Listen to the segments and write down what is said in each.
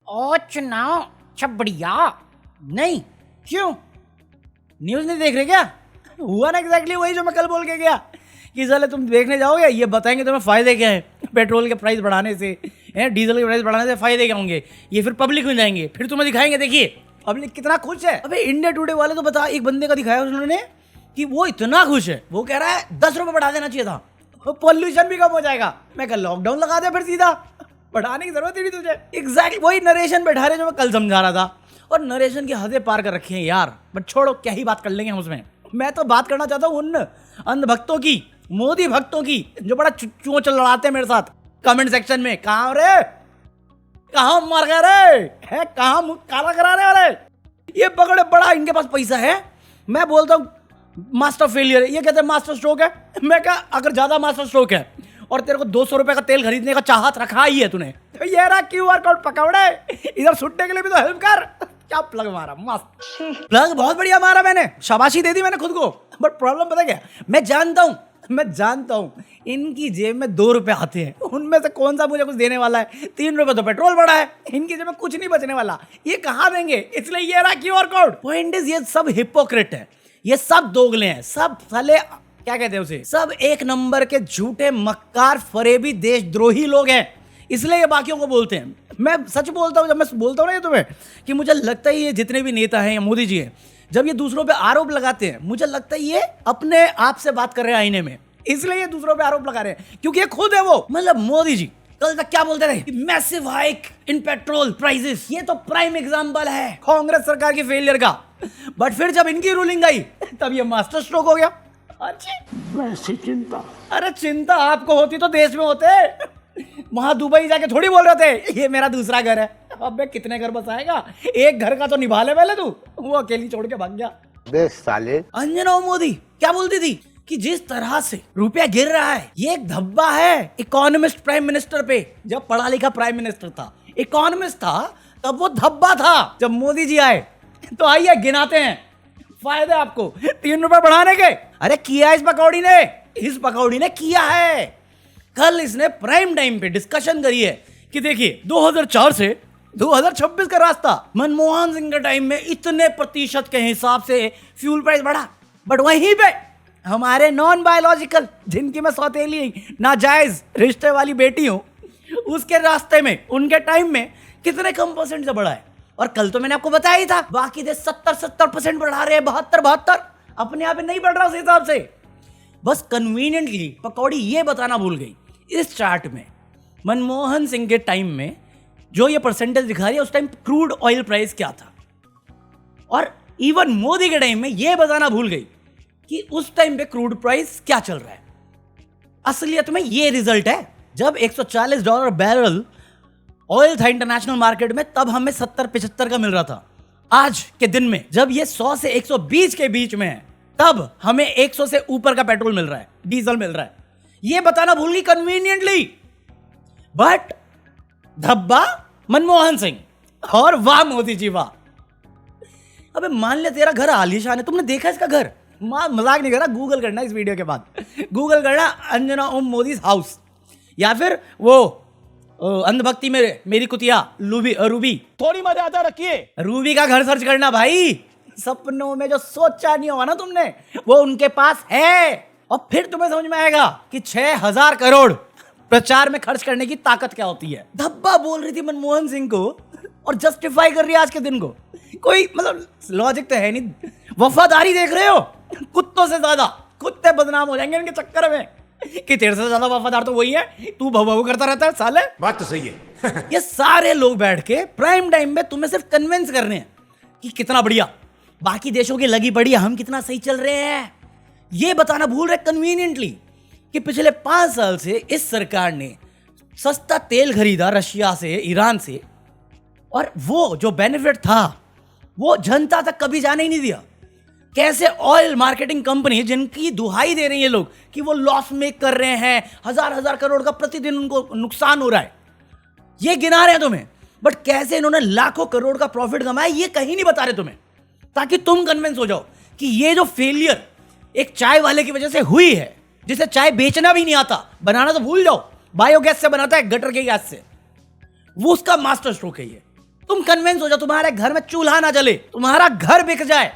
ओ चुनाव अच्छा बढ़िया नहीं क्यों न्यूज नहीं देख रहे क्या? हुआ ना एग्जैक्टली वही जो मैं कल बोल के गया कि साले तुम देखने जाओगे ये बताएंगे तुम्हें फायदे क्या है पेट्रोल के प्राइस बढ़ाने से, डीजल के प्राइस बढ़ाने से फायदे क्या होंगे, ये फिर पब्लिक में जाएंगे, फिर तुम्हें दिखाएंगे देखिए पब्लिक कितना खुश है। अबे इंडिया टुडे वाले तो बता, एक बंदे का दिखाया उन्होंने कि वो इतना खुश है, वो कह रहा है 10 रुपये बढ़ा देना चाहिए था, पॉल्यूशन भी कम हो जाएगा। मैं कल लॉकडाउन लगा दे फिर सीधा, बढ़ाने की जरूरत ही नहीं तुझे। एग्जैक्टली वही नरेशन बैठा रहे जो मैं कल समझा रहा था, और नरेशन की हदें पार कर रखी हैं यार। बट छोड़ो, क्या ही बात कर लेंगे हम उसमें। मैं तो बात करना चाहता हूँ उन अंधभक्तों की, मोदी भक्तों की, जो बड़ा चूंच लड़ाते हैं मेरे साथ कमेंट सेक्शन में। कहाँ रे, कहाँ मर गए रे, है कहाँ मुंह काला कराने वाले, ये पकड़े बड़ा इनके पास पैसा है। मैं बोलता हूँ मास्टर फेलियर है, ये कहते हैं मास्टर स्ट्रोक है। मैं कहा अगर ज्यादा मास्टर स्ट्रोक है और तेरे को 200 रुपए का तेल खरीदने का चाहत रखा ही है तूने, तो ये रहा QR कोड पकौड़े, इधर सुटने के लिए भी तो हेल्प कर। क्या प्लग मारा, मस्त प्लग, बहुत बढ़िया मारा मैंने, शाबाशी दे दी मैंने खुद को। बट प्रॉब्लम पता क्या, मैं जानता हूँ इनकी जेब में 2 रुपए आते हैं, उनमें से कौन सा मुझे कुछ देने वाला है। 3 रुपए तो पेट्रोल बढ़ा है, इनकी जेब में कुछ नहीं बचने वाला, ये कहाँ देंगे। इसलिए ये रहा QR कोड। पॉइंट इज ये सब हिपोक्रेट है, ये सब दोगले हैं, सब साले क्या कहते हैं उसे, सब एक नंबर के झूठे मक्कार फरेबी देशद्रोही लोग हैं, इसलिए ये बाकियों को बोलते हैं। मैं सच बोलता हूँ, जब मैं बोलता हूँ ना ये तुम्हें कि मुझे लगता है ये जितने भी नेता हैं या मोदी जी हैं, जब ये दूसरों पे आरोप लगाते हैं, मुझे लगता है ये अपने आप से बात कर रहे हैं आईने में, इसलिए ये दूसरों पे आरोप लगा रहे हैं, क्योंकि ये खुद है वो। मतलब मोदी जी कल तक क्या बोलते रहे, massive hike in petrol prices, ये तो प्राइम एग्जांपल है कांग्रेस सरकार की फेलियर का। बट फिर जब इनकी रूलिंग आई तब ये मास्टर स्ट्रोक हो गया। वैसी चिंता, अरे चिंता आपको होती तो देश में होते, वहां दुबई जाके थोड़ी बोल रहे थे ये मेरा दूसरा घर है। अबे कितने घर बसाएगा, एक घर का तो निभा ले पहले तू। वो अकेली छोड़ के भाग गया। बे साले, अंजना मोदी क्या बोलती थी कि जिस तरह से रुपया गिर रहा है, ये एक धब्बा है इकोनॉमिस्ट प्राइम मिनिस्टर पे। जब पढ़ा लिखा प्राइम मिनिस्टर था, इकोनॉमिस्ट था, तब वो धब्बा था। जब मोदी जी आए तो आइए गिनाते हैं फायदे आपको 3 रुपए बढ़ाने के। अरे किया इस पकौड़ी ने किया है। कल इसने प्राइम टाइम पे डिस्कशन करी है कि देखिए 2004 से 2026 का रास्ता, मनमोहन सिंह के टाइम में इतने प्रतिशत के हिसाब से फ्यूल प्राइस बढ़ा, बट वहीं पे हमारे नॉन बायोलॉजिकल, जिनकी मैं सौतेली नाजायज रिश्ते वाली बेटी हूं, उसके रास्ते में उनके टाइम में कितने कम परसेंट से बढ़ा है। और कल तो मैंने आपको बताया ही था, बाकी देश 70% बढ़ा रहे हैं, 72 अपने आप नहीं बढ़ रहा उस हिसाब से। बस कन्वीनियंटली पकौड़ी ये बताना भूल गई इस चार्ट में मनमोहन सिंह के टाइम में जो ये परसेंटेज दिखा रही है, उस टाइम क्रूड ऑयल प्राइस क्या था। और इवन मोदी के टाइम में ये बताना भूल गई कि उस टाइम पे क्रूड प्राइस क्या चल रहा है। असलियत में ये रिजल्ट है, जब $140 बैरल ऑयल था इंटरनेशनल मार्केट में, तब हमें 70-75 का मिल रहा था। आज के दिन में जब ये 100 से 120 के बीच में है, तब हमें 100 से ऊपर का पेट्रोल मिल रहा है, डीजल मिल रहा है। ये बताना भूल गई कन्वीनियंटली। बट धब्बा मनमोहन सिंह और वाह मोदी जी वाह। अबे मान ले तेरा घर आलीशान है, तुमने देखा इसका घर, मजाक नहीं कर रहा, गूगल करना इस वीडियो के बाद, गूगल करना अंजना ओम मोदी हाउस, या फिर वो अंधभक्ति में मेरी कुतिया रूबी, थोड़ी मजा आता रखिए, रूबी का घर सर्च करना भाई। सपनों में जो सोचा नहीं होगा ना तुमने, वो उनके पास है। और फिर तुम्हें समझ में आएगा कि 6000 करोड़ प्रचार में खर्च करने की ताकत क्या होती है। धब्बा बोल रही थी मनमोहन सिंह को और जस्टिफाई कर रही है आज के दिन को। कोई मतलब लॉजिक तो है नहीं। वफादारी देख रहे हो, कुत्तों से ज्यादा कुत्ते बदनाम हो जाएंगे इनके चक्कर में कि तेरे से ज्यादा वफादार तो वही है, तू भव करता रहता है साले। बात तो सही है। ये सारे लोग बैठ के प्राइम टाइम में तुम्हें सिर्फ कन्विंस करने हैं कि कितना बढ़िया, बाकी देशों की लगी पड़ी हम कितना सही चल रहे हैं। ये बताना भूल रहे कन्वीनियंटली कि पिछले 5 साल से इस सरकार ने सस्ता तेल खरीदा रशिया से, ईरान से, और वो जो बेनिफिट था वो जनता तक कभी जाने ही नहीं दिया। कैसे ऑयल मार्केटिंग कंपनी, जिनकी दुहाई दे रही है लोग कि वो लॉस मेक कर रहे हैं, 1000 करोड़ का प्रतिदिन उनको नुकसान हो रहा है, ये गिना रहे हैं तुम्हें। बट कैसे इन्होंने लाखों करोड़ का प्रॉफिट कमाया, ये कहीं नहीं बता रहे तुम्हें, ताकि तुम कन्विंस हो जाओ कि ये जो फेलियर एक चाय वाले की वजह से हुई है, जिसे चाय बेचना भी नहीं आता, बनाना तो भूल जाओ, बायोगैस से बनाता है, गटर के गैस से, वो उसका मास्टर स्ट्रोक है ये। तुम कन्विंस हो जाओ, तुम्हारे घर में चूल्हा ना जले, तुम्हारा घर बिक जाए,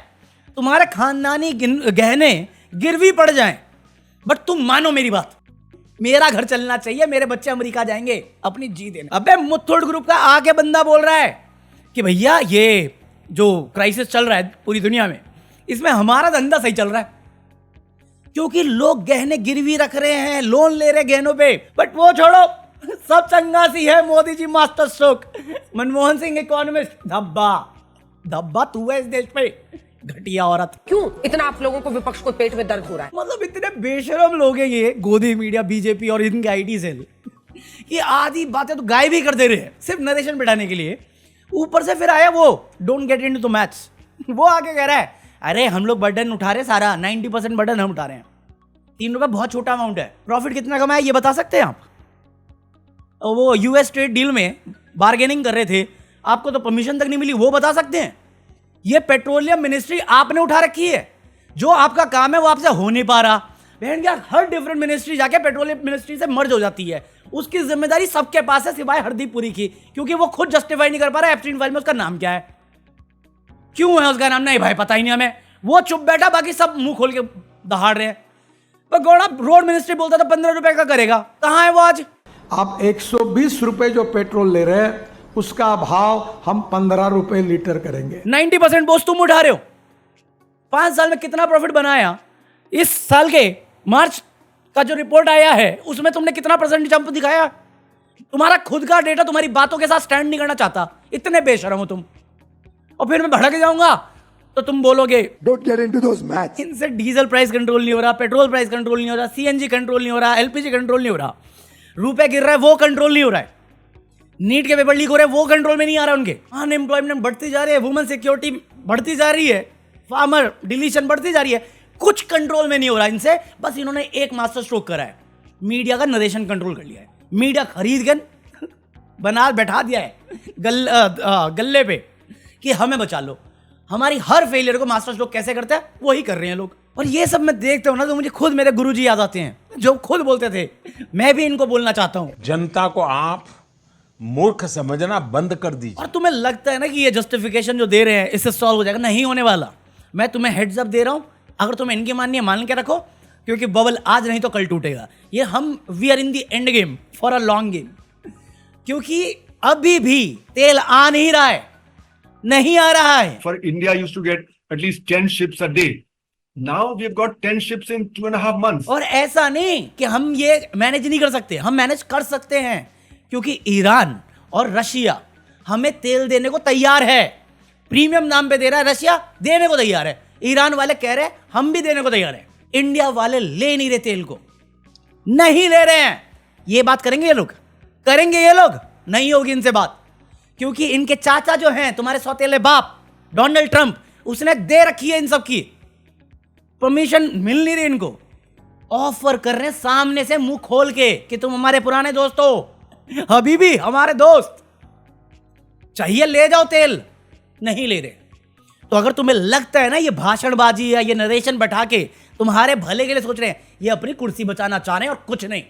तुम्हारे खानदानी गहने गिरवी पड़ जाएं, बट तुम मानो मेरी बात, मेरा घर चलना चाहिए, मेरे बच्चे अमेरिका जाएंगे अपनी जी देने। अबे मुथुट ग्रुप का आके बंदा बोल रहा है कि भैया ये जो क्राइसिस चल रहा है पूरी दुनिया में, इसमें हमारा धंधा सही चल रहा है, क्योंकि लोग गहने गिरवी रख रहे हैं, लोन ले रहे गहनों पे। बट वो छोड़ो, सब चंगासी है, Modi ji master stroke, Manmohan Singh economist, धब्बा धब्बा तू है इस देश पे, घटिया औरत। क्यों इतना आप लोगों को विपक्ष को पेट में दर्द हो रहा है? मतलब इतने बेशरम लोग हैं ये गोदी मीडिया, बीजेपी और इनके आईटी सेल, कि आधी बातें तो गायब ही कर दे रहे हैं सिर्फ नरेशन बिठाने के लिए। ऊपर से फिर आया वो don't get into the maths, वो आके कह रहा है अरे हम लोग बर्डन उठा रहे हैं, सारा 90% बर्डन हम उठा रहे हैं। ₹3 बहुत छोटा अमाउंट है। प्रॉफिट कितना कमाया ये बता सकते हैं आप? वो यूएस ट्रेड डील में बार्गेनिंग कर रहे थे, आपको तो परमिशन तक नहीं मिली, वो बता सकते हैं? ये पेट्रोलियम मिनिस्ट्री आपने उठा रखी है, जो आपका काम है वो आपसे हो नहीं पा रहा। बहन क्या, हर डिफरेंट मिनिस्ट्री जाके पेट्रोलियम मिनिस्ट्री से मर्ज हो जाती है, उसकी जिम्मेदारी सबके पास है सिवाय हरदीप पुरी की, क्योंकि वो खुद जस्टिफाई नहीं कर पा रहा है एप्स्टीन फाइल में उसका नाम क्या है, क्यों है उसका नाम, नहीं भाई पता ही नहीं हमें, वो चुप बैठा, बाकी सब मुंह खोल के दहाड़ रहे हैं। पर गौड़ा रोड मिनिस्ट्री बोलता था ₹15 का करेगा, कहां है वो आज? आप 120 रुपए जो पेट्रोल ले रहे हैं उसका भाव हम 15 रुपए लीटर करेंगे। 90% बोझ तुम उठा रहे हो। 5 साल में कितना प्रॉफिट बनाया? इस साल के मार्च का जो रिपोर्ट आया है उसमें तुमने कितना परसेंट जंप दिखाया? तुम्हारा खुद का डेटा तुम्हारी बातों के साथ स्टैंड नहीं करना चाहता, इतने बेशरम हो तुम। और फिर मैं भड़क जाऊंगा तो तुम बोलोगे Don't get into those maths. इनसे डीजल प्राइस कंट्रोल नहीं हो रहा, पेट्रोल प्राइस कंट्रोल नहीं हो रहा, सीएनजी कंट्रोल नहीं हो रहा, एलपीजी कंट्रोल नहीं हो रहा, रुपए गिर रहा है वो कंट्रोल नहीं हो रहा है, नीट के पेपर लीक हो रहे हैं वो कंट्रोल में नहीं आ रहा उनके, अनएम्प्लॉयमेंट बढ़ती जा रही है, वुमेन सिक्योरिटी बढ़ती जा रही है, फार्मर डिलीशन बढ़ती जा रही है, कुछ कंट्रोल में नहीं हो रहा इनसे। बस इन्होंने एक मास्टर स्ट्रोक करा है, मीडिया का नरेशन कंट्रोल कर लिया है, मीडिया खरीद कर बना बैठा दिया है गल्ले पे कि हमें बचा लो। हमारी हर फेलियर को मास्टर स्ट्रोक कैसे करता है वही कर रहे हैं लोग। और ये सब मैं देखता हूं ना तो मुझे खुद मेरे गुरुजी याद आते हैं, जो खुद बोलते थे, मैं भी इनको बोलना चाहता हूं। जनता को आप मूर्ख समझना बंद कर दीजिए। और तुम्हें लगता है ना कि ये जस्टिफिकेशन जो दे रहे हैं इससे सॉल्व हो जाएगा, नहीं होने वाला। मैं तुम्हें हेड्स अप दे रहा हूं, अगर तुम्हें इनकी माननी है मान के रखो, क्योंकि बबल आज नहीं तो कल टूटेगा। ये हम we are in the end game for a long game, क्योंकि अभी भी तेल आ नहीं रहा है, नहीं आ रहा है। For India used to get at least 10 ships a day. Now we've got 10 ships in 2.5 months. और ऐसा नहीं कि हम ये मैनेज नहीं कर सकते, हम मैनेज कर सकते हैं, क्योंकि ईरान और रशिया हमें तेल देने को तैयार है, प्रीमियम नाम पे दे रहा है, रशिया देने को तैयार है, ईरान वाले कह रहे हैं हम भी देने को तैयार है, इंडिया वाले ले नहीं रहे तेल को, नहीं ले रहे हैं। ये बात करेंगे ये लोग, करेंगे ये लोग? नहीं होगी इनसे बात, क्योंकि इनके चाचा जो हैं तुम्हारे सौतेले बाप डोनाल्ड ट्रंप, उसने दे रखी है इन सब की परमिशन, मिल नहीं रही इनको, ऑफर कर रहे हैं सामने से मुंह खोल के कि तुम हमारे पुराने दोस्त हो, हबीबी हमारे दोस्त, चाहिए ले जाओ तेल, नहीं ले रहे। तो अगर तुम्हें लगता है ना ये भाषणबाजी है, ये नरेशन बैठा के तुम्हारे भले के लिए सोच रहे हैं, ये अपनी कुर्सी बचाना चाह रहे हैं और कुछ नहीं।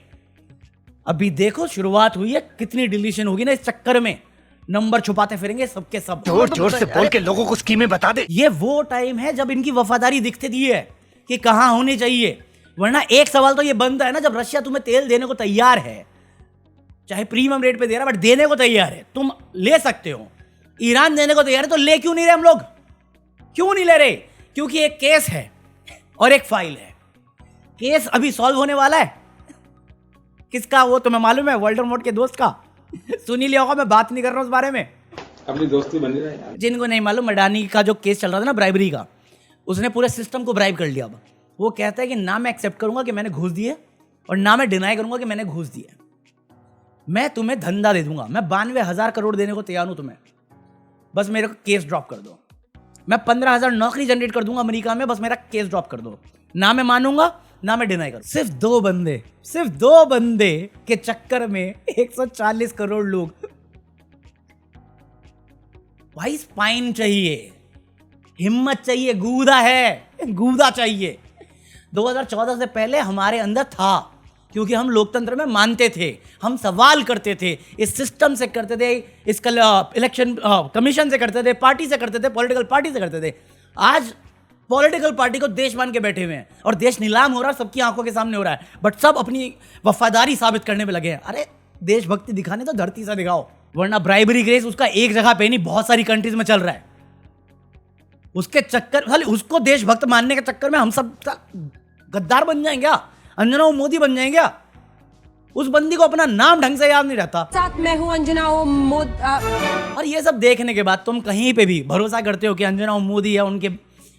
अभी देखो शुरुआत हुई है, कितनी डिलीशन होगी ना इस चक्कर में, नंबर छुपाते फिरेंगे सबके सब, जोर जोर से बोल के लोगों को स्कीमें बता दे। ये वो टाइम है जब इनकी वफादारी दिखती थी है कि कहां होनी चाहिए। वरना एक सवाल तो ये बनता है ना, जब रशिया तुम्हें तेल देने को तैयार है, चाहे प्रीमियम रेट पे दे रहा है बट देने को तैयार है, तुम ले सकते हो, ईरान देने को तैयार है, तो ले क्यों नहीं रहे हम लोग? क्यों नहीं ले रहे? क्योंकि एक केस है और एक फाइल है। केस अभी सॉल्व होने वाला है, किसका? वो तुम्हें मालूम है, वोल्डेमॉर्ट के दोस्त का। सुनी लिया होगा, मैं बात नहीं कर रहा हूं उस बारे में, अपनी दोस्ती बनी रहे यार। जिनको नहीं मालूम, अडानी का जो केस चल रहा था ना ब्राइबरी का, उसने पूरे सिस्टम को ब्राइब कर लिया। अब वो कहता है कि ना मैं एक्सेप्ट करूंगा कि मैंने घूस दी है, और ना मैं डिनाई करूंगा कि मैंने घूस दी है। मैं तुम्हें धंधा दे दूंगा, मैं 92,000 करोड़ देने को तैयार हूं तुम्हें, बस मेरे को केस ड्रॉप कर दो। मैं 15,000 नौकरी जनरेट कर दूंगा अमेरिका में, बस मेरा केस ड्रॉप कर दो। ना मैं मानूंगा ना मैं डिनाई करूं। सिर्फ दो बंदे के चक्कर में 140 करोड़ लोग। भाई स्पाइन चाहिए, हिम्मत चाहिए, गूदा है, गूदा चाहिए। 2014 से पहले हमारे अंदर था, क्योंकि हम लोकतंत्र में मानते थे, हम सवाल करते थे, इस सिस्टम से करते थे, इस इलेक्शन कमीशन से करते थे, पार्टी से करते थे, पॉलिटिकल पार्टी से करते थे। आज पॉलिटिकल पार्टी को देश मान के बैठे हुए हैं और देश नीलाम हो रहा है, सबकी आंखों के सामने हो रहा है, बट सब अपनी वफादारी साबित करने में लगे हैं। अरे देशभक्ति दिखाने तो धरती से दिखाओ, वरना ब्राइबरी केस उसका एक जगह पे नहीं, बहुत सारी कंट्रीज में चल रहा है। उसके चक्कर, खाली उसको देशभक्त मानने के चक्कर में हम सब गद्दार बन जाएंगे क्या? अंजना मोदी बन जाएंगे क्या? उस बंदी को अपना नाम ढंग से याद नहीं रहता। साथ मैं हूँ अंजना और ये सब देखने के बाद तुम कहीं पे भी भरोसा करते हो कि अंजना मोदी या उनके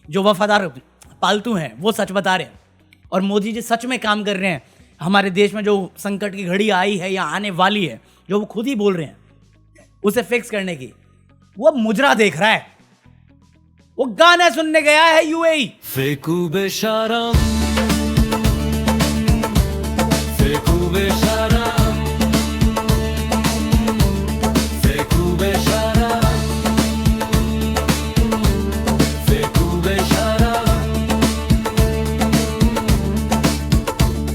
जो वफादार पालतू हैं वो सच बता रहे हैं, और मोदी जी सच में काम कर रहे हैं। हमारे देश में जो संकट की घड़ी आई है या आने वाली है, जो वो खुद ही बोल रहे हैं, उसे फिक्स करने की, वो मुजरा देख रहा है, वो गाने सुनने गया है यूएई। फेकू बेशरम, फेकू बेशरम, फेकू बेशरम, फेकू बेशरम।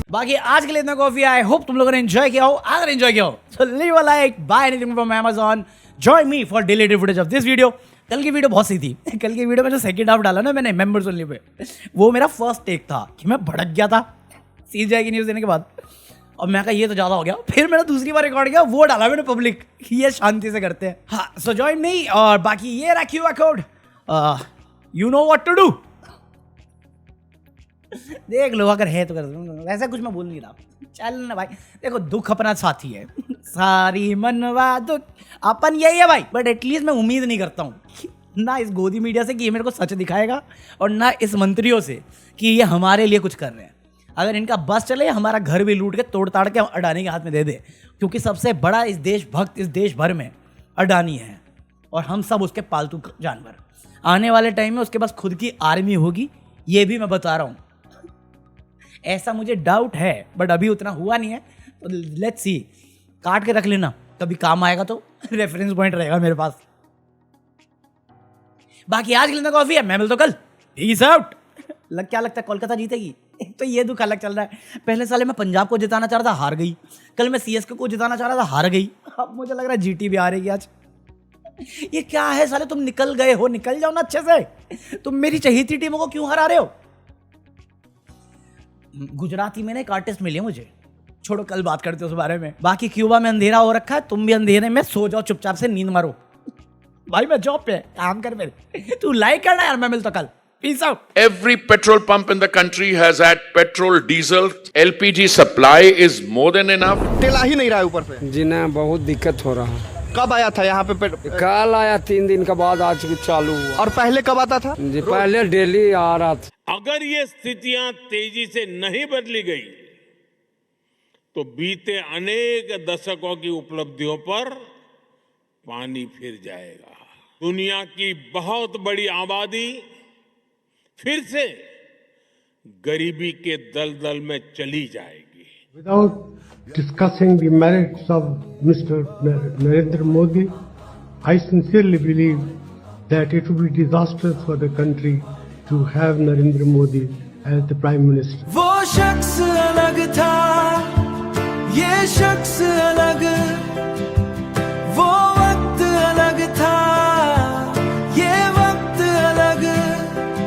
बाकी आज के लिए इतना कॉफी, आई होप तुम लोगों ने एंजॉय किया हो। अगर एंजॉय किया हो तो leave a like, buy anything from Amazon, join me for deleted footage of this video. कल की वीडियो बहुत सही थी। कल की वीडियो में जो सेकंड हाफ डाला ना मैंने मेंबर्स ओनली पे, वो मेरा फर्स्ट टेक था कि मैं भड़क गया था सीजीआई की न्यूज़ देने के बाद, और मैं कहा ये तो ज़्यादा हो गया। फिर मैंने दूसरी बार रिकॉर्ड किया, वो डाला मैंने पब्लिक, ये शांति से करते हैं। हाँ, सो जॉइन मी। और बाकी ये रहा QR code, you know what to do, देख लो अगर है तो कर दो। वैसे कुछ मैं बोल नहीं रहा, चल ना भाई। देखो दुख अपना साथी है, सारी मनवा दुख अपन यही है भाई। बट एटलीस्ट मैं उम्मीद नहीं करता हूँ ना इस गोदी मीडिया से कि ये मेरे को सच दिखाएगा, और ना इस मंत्रियों से कि ये हमारे लिए कुछ कर रहे हैं। अगर इनका बस चले, हमारा घर भी लूट के तोड़ ताड़ के अडानी के हाथ में दे दे, क्योंकि सबसे बड़ा इस देशभक्त इस देश भर में अडानी है, और हम सब उसके पालतू जानवर। आने वाले टाइम में उसके पास खुद की आर्मी होगी, ये भी मैं बता रहा हूँ। ऐसा मुझे डाउट है, बट अभी उतना हुआ नहीं है, तो लेट्स सी। काट के रख लेना, कभी काम आएगा तो रेफरेंस पॉइंट रहेगा मेरे पास। बाकी आज के लिए कॉफी है, मैं मिलता हूं कल। Peace out. क्या लगता है कोलकाता जीतेगी? एक तो ये दुख अलग चल रहा है, पहले साले मैं पंजाब को जिताना चाह रहा था, हार गई। कल मैं सीएसके को जिताना चाह रहा था, हार गई। अब मुझे लग रहा है जीटी भी हारेगी आज। ये क्या है साले, तुम निकल गए हो, निकल जाओ ना अच्छे से। तुम मेरी चहेती टीमों को क्यों हरा रहे हो? गुजराती में ना एक आर्टिस्ट मिले मुझे, छोड़ो कल बात करते हो उस बारे में। बाकी क्यूबा में अंधेरा हो रखा है, तुम भी अंधेरे में सो जाओ, चुपचाप से नींद मारो। भाई मैं जॉब पे काम कर मेरे, तू लाइक करना यार। मैं मिलता कल, peace out. Every petrol pump in the country has had petrol, diesel, LPG supply is more than enough. तेल आ ही नहीं रहा है ऊपर से। जी ना, बहुत दिक्कत हो रहा है। कब आया था यहाँ पे कल आया, 3 दिन के बाद आज चालू हुआ। और पहले कब आता था? जी पहले डेली आ रहा था। अगर ये स्थितियां तेजी से नहीं बदली गई तो बीते अनेक दशकों की उपलब्धियों पर पानी फिर जाएगा। दुनिया की बहुत बड़ी आबादी फिर से गरीबी के दलदल में चली जाएगी। Without discussing the merits of Mr. Narendra Modi, I sincerely believe that it would be disastrous for the country to have Narendra Modi as the Prime Minister. वो शख्स अलग था, ये शख्स अलग